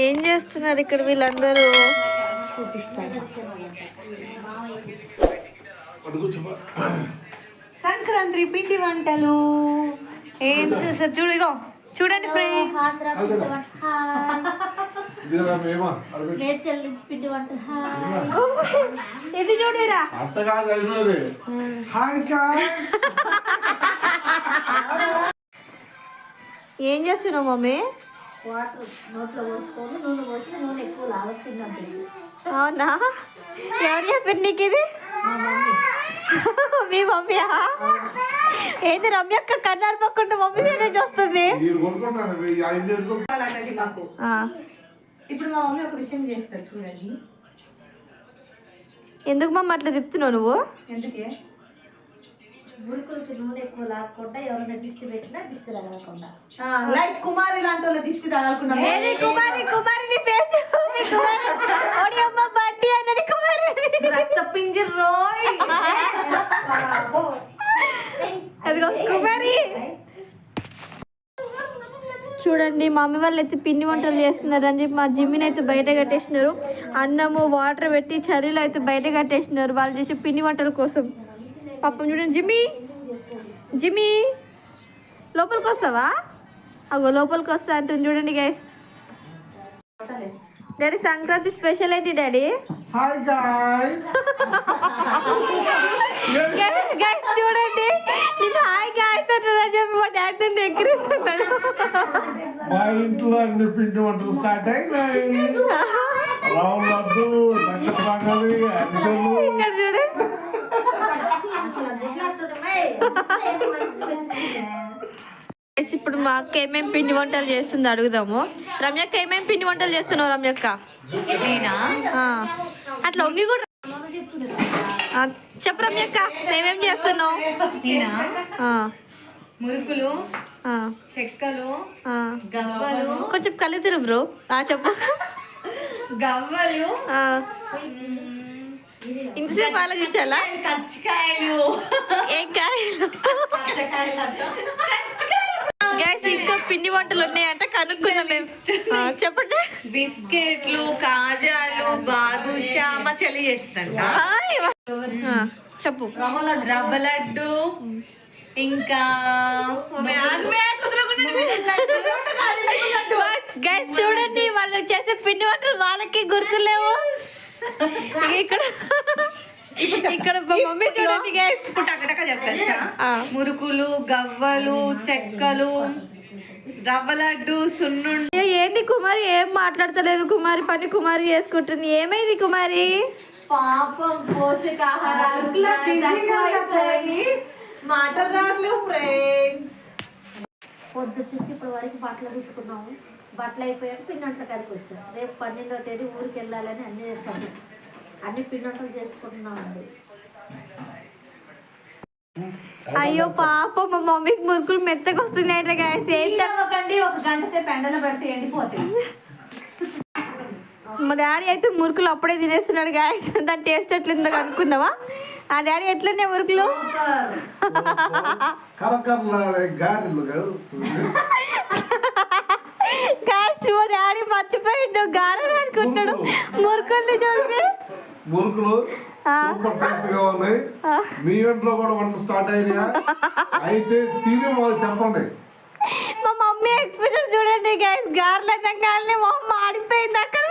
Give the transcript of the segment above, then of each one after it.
ఏం చేస్తున్నారు ఇక్కడ వీళ్ళందరూ? సంక్రాంతి పిండి వంటలు ఏం చేస్తారు చూడు, ఇగో చూడండి ఫ్రెండ్స్. ఇది చూడరా, ఏం చేస్తున్నావు మమ్మీ? వాటర్ నోట్లో పోసుకొని నూనె పోసి నూనె ఎక్కువ లాగుతున్నాను. అవునా? ఎవరు చెప్పారు నీకు ఇది? మీ మమ్మీయా? ఏది రమ్యక్క కన్నారు పక్కుంటే మమ్మీ సైడ్ వస్తుంది. ఇప్పుడు మా మమ్మీ ఒక విషయం చేస్తారు చూడండి. ఎందుకు మమ్మ అట్లా తిప్పుతున్నావు నువ్వు? ఎందుకే? మురుకులకి నూనె ఎక్కువ లాగకుండా ఎవరైనా దిష్టి పెట్టినా దిష్టి తగలకుండా, లైక్ కుమారి లాంటి వాళ్ళ దిష్టి తగలకుండా. కుమారి కుమారి నీ పేరు బట్టి అన్నది కుమారి పింజి రోయ్. అదిగో కుమారి. చూడండి మమ్మీ వాళ్ళు అయితే పిండి వంటలు చేస్తున్నారు అని చెప్పి మా జిమ్మిని అయితే బయట కట్టేసినారు. అన్నము వాటర్ పెట్టి చలిలో అయితే బయట కట్టేసినారు వాళ్ళు చేసే పిండి వంటల కోసం. పాపం చూడండి. జిమ్మి జిమ్మి లోపలికి వస్తావా? అగో లోపలికి వస్తా అంటుంది చూడండి గైస్. డాడీ సంక్రాంతి స్పెషల్ ఏంటి డాడీ? Hi guys. గైస్ చూడండి, నేను హాయ్ గైస్ అంటున్నాను చెప్పి మా డాడీ ఎక్కిరిస్తున్నాడు. మా ఇంట్లో అన్ని పిండి వంటలు స్టార్ట్ అయినాయి. రావు లడ్డు, సంగతి అరిసెలు. ఇక్కడ చూడండి. ఇప్పుడు మా అక్క ఏమేమి పిండి వంటలు చేస్తుంది అడుగుదాము. రమ్యక్క ఏమేమి పిండి వంటలు చేస్తున్నావు రమ్యక్క? అట్లా ఉంగి కూడా చెప్పు రమ్యక్క, ఏమేమి చేస్తున్నావు? మురుకులు, చెక్కలు, గవ్వలు. కొంచెం కలితురు బ్రో. చెప్పు. గవ్వలు, ఇంతసేపు ఆలోచించాలా? కచ్చకాయలు. ఏం కాయలు? గైస్ ఇంకా పిండి వంటలు ఉన్నాయంట, కనుక్కున్నాం మేము. చెప్పండి. బిస్కెట్లు, కాజాలు, బాదుషా మా చెల్లి చేస్తాను. చెప్పు. రవ్వ లడ్డు, ఇంకా గైస్ చూడండి వాళ్ళు చేసే పిండి వంటలు వాళ్ళకి గుర్తులేవు. ఇక్కడ ఇక్కడ మమ్మీ చూడండి గైస్. టకటక చెప్పేస్తా. మురుకులు, గవ్వలు, చెక్కలు, రవ్వ లడ్డు, సున్నుండి. ఏంది కుమారి ఏం మాట్లాడతలేదు? కుమారి పని కుమారి చేసుకుంటుంది. ఏమైంది కుమారి? పాపం పోషకాహారాలు మాటలు రావట్లేవు ఫ్రెండ్స్. పొద్దు నుంచి ఇప్పటి వరకు బట్టలు కుట్టుకున్నాము. బట్టలు అయిపోయాక పిండి వంటల కాడికి వచ్చాం. రేపు 12వ తేదీ ఊరికి వెళ్ళాలని అన్ని చేస్తాము. అన్ని పిండి వంటలు చేసుకుంటున్నామండి. అయ్యో పాప మా మమ్మీకి మురుకులు మెత్తగా వస్తున్నాయి గాయస్. ఏంటండి ఒక గంట సేపు ఎండలో పెడితే ఎండిపోతాయి. మా డాడీ అయితే మురుకులు అప్పుడే తినేస్తున్నాడు గాయస్. దాని టేస్ట్ ఎట్లుందో అనుకున్నావా? ఆ డాడీ ఎట్లున్నాయి మురుకులు? గాయస్ మా డాడీ మర్చిపోయిండు, గారెలు అనుకుంటాడు మురుకుల్ని చూసి. మురుకులు సూపర్ టేస్ట్ గా ఉన్నాయి. మీ ఇంట్లో కూడా వంట స్టార్ట్ అయినాయా? అయితే తిని వాళ్ళు చెప్పండి. మా మమ్మీ ఎక్స్ప్రెషన్ చూడండి గైస్. గారెలు అనగానే మా అమ్మ ఆడిపోయింది అక్కడ.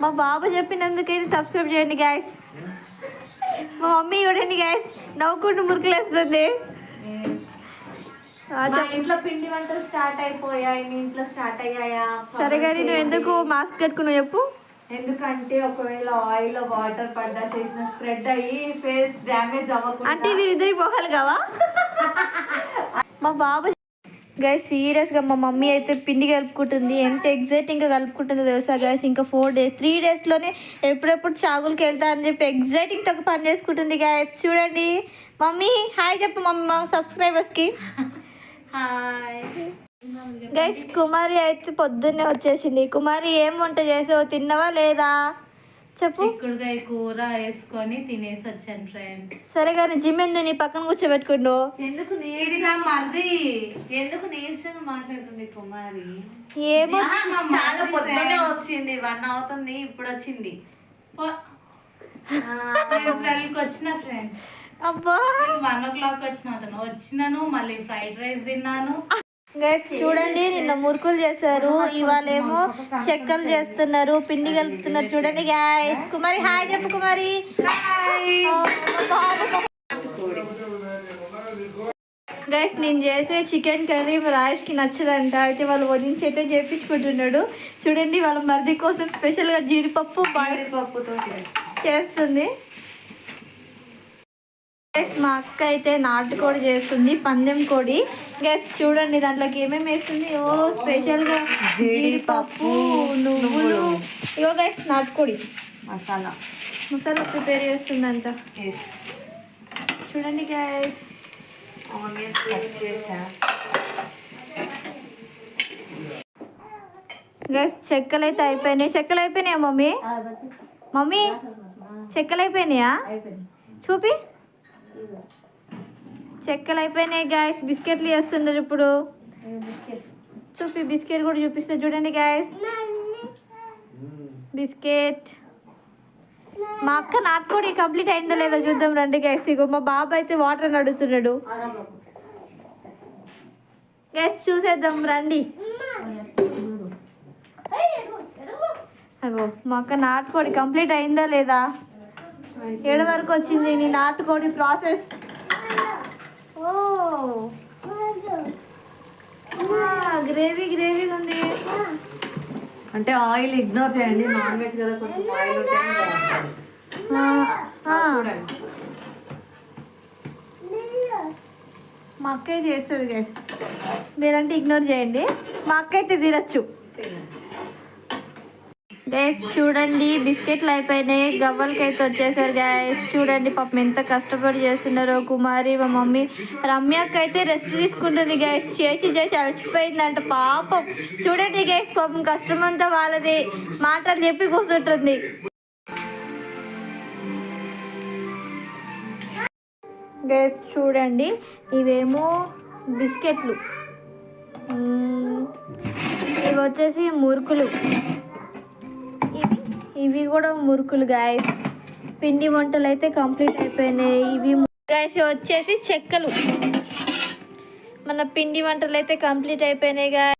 మా బాబు చెప్పినందుకే సబ్స్క్రైబ్ చేయండి గైస్. మా మమ్మీ చూడండి గైస్ నవ్వుకుంటూ మురుకులు వేస్తుంది. ఇంట్లో పిండి వంటలు స్టార్ట్ అయిపోయాయి. మీ ఇంట్లో స్టార్ట్ అయ్యాయా? సరే కానీ నువ్వు ఎందుకు మాస్క్ కట్టుకున్నావు చెప్పు? ఎందుకంటే ఒకవేళ ఆయిల్ వాటర్ పడ్డా చేసిన స్ప్రెడ్ అయ్యి ఫేస్ డ్యామేజ్ అవ్వకుండా. అంటే వీరిద్దరి మొహాలు కావా? మా బాబు గైస్ సీరియస్ గా మా మమ్మీ అయితే పిండి కలుపుకుంటుంది. ఎంత ఎగ్జైటింగ్ గా కలుపుకుంటుందో తెలుసా గైస్. ఇంకా 4 days 3 days లోనే ఎప్పుడెప్పుడు చాగులకి వెళ్తా అని చెప్పి ఎగ్జైటింగ్ తో పని చేసుకుంటుంది గైస్. చూడండి మమ్మీ హాయ్ చెప్పు మమ్మీ మా సబ్స్క్రైబర్స్ కి. హాయ్ గైస్ కుమారి అయితే పొద్దున్నే వచ్చేసింది. కుమారి ఏం వంట చేసావు? తిన్నావా లేదా? చెప్పు. చిక్కుడుకాయ కూర వేసుకొని తినేసి వచ్చాను ఫ్రెండ్స్. సరే కానీ జిమ్ ఎందుకు నీ పక్కన కూర్చోబెట్టుకుంటూ? ఎందుకు ఇది నా మరిది. ఎందుకు నీరసంగా మాట్లాడుతుంది కుమారి? ఏమో చాలా పొద్దునే వచ్చింది, 1 అవుతుంది, ఇప్పుడు వచ్చింది. 12కి వచ్చిన ఫ్రెండ్స్. అబ్బా 1 o'clock వచ్చినాను. మళ్ళీ ఫ్రైడ్ రైస్ తిన్నాను. గైస్ చూడండి, నిన్న మురుకులు చేశారు, ఇవాళేమో చెక్కలు చేస్తున్నారు, పిండి కలుపుతున్నారు. చూడండి గైస్. కుమారి హాయ్ చెప్పు. కుమారి గైస్ నేను చేసే చికెన్ కర్రీ రాయేష్కి నచ్చదంట. అయితే వాళ్ళు వదిలించేటే చేయించుకుంటున్నాడు. చూడండి వాళ్ళ మరిది కోసం స్పెషల్గా జీడిపప్పు పప్పుతో చేస్తుంది. గైస్ మా అక్క అయితే నాటుకోడి చేస్తుంది, పందెం కోడి. గైస్ చూడండి దాంట్లోకి ఏమేమి వేస్తుంది. ఓ స్పెషల్గా జీడిపప్పు, నువ్వులు. ఇగో గైస్ నాటుకోడి మసాలా ప్రిపేర్ చేస్తుందంట. చూడండి గైస్. ఆనియన్స్ కట్ చేసా. గైస్ చెక్కలు అయితే అయిపోయినాయి. చెక్కలు అయిపోయినాయా మమ్మీ? మమ్మీ చెక్కలు అయిపోయినాయా? చూపి. చెక్కలు అయిపోయినాయి గైస్. బిస్కెట్లు చేస్తున్నారు ఇప్పుడు. చూపి బిస్కెట్ కూడా చూపిస్తే చూడండి గైస్. బిస్కెట్. మా అక్క నాటుకోడి కంప్లీట్ అయిందో లేదో చూద్దాం రండి గైస్. ఇగో మా బాబు అయితే వాటర్ అడుగుతున్నాడు గైస్, చూసేద్దాం రండి. అగో మా అక్క నాటుకోడి కంప్లీట్ అయిందా లేదా, ఏడు వరకు వచ్చింది నీ నాటుకోడి ప్రాసెస్. ఓ గ్రేవీ ఉంది. అంటే ఆయిల్ ఇగ్నోర్ చేయండి, నాన్ వెజ్ కదా, కొంచెం ఆయిల్ ఉంటేనే బాగుంటుంది. చూడండి మా అక్క అయితే చేస్తుంది గైస్, మీరంటే ఇగ్నోర్ చేయండి. మా అక్క అయితే తినచ్చు గైస్. చూడండి బిస్కెట్లు అయిపోయినాయి, గవ్వలకి అయితే వచ్చేసారు గైస్. చూడండి పాపం ఎంత కష్టపడి చేస్తున్నారో కుమారి, మా మమ్మీ. రమ్యకి అయితే రెస్ట్ తీసుకుంటుంది గైస్, చేసి అలసిపోయిందంట పాపం. చూడండి గైస్ పాపం కష్టం అంతా వాళ్ళది, మాటలు చెప్పి కూర్చుంటుంది. గైస్ చూడండి ఇవేమో బిస్కెట్లు, ఇవి వచ్చేసి మురుకులు, ఇవి కూడా మురుకులు గాయస్. పిండి వంటలు అయితే కంప్లీట్ అయిపోయినాయి. ఇవి గాయస్ వచ్చేసి చెక్కలు. మన పిండి వంటలు అయితే కంప్లీట్ అయిపోయినాయి గాయస్.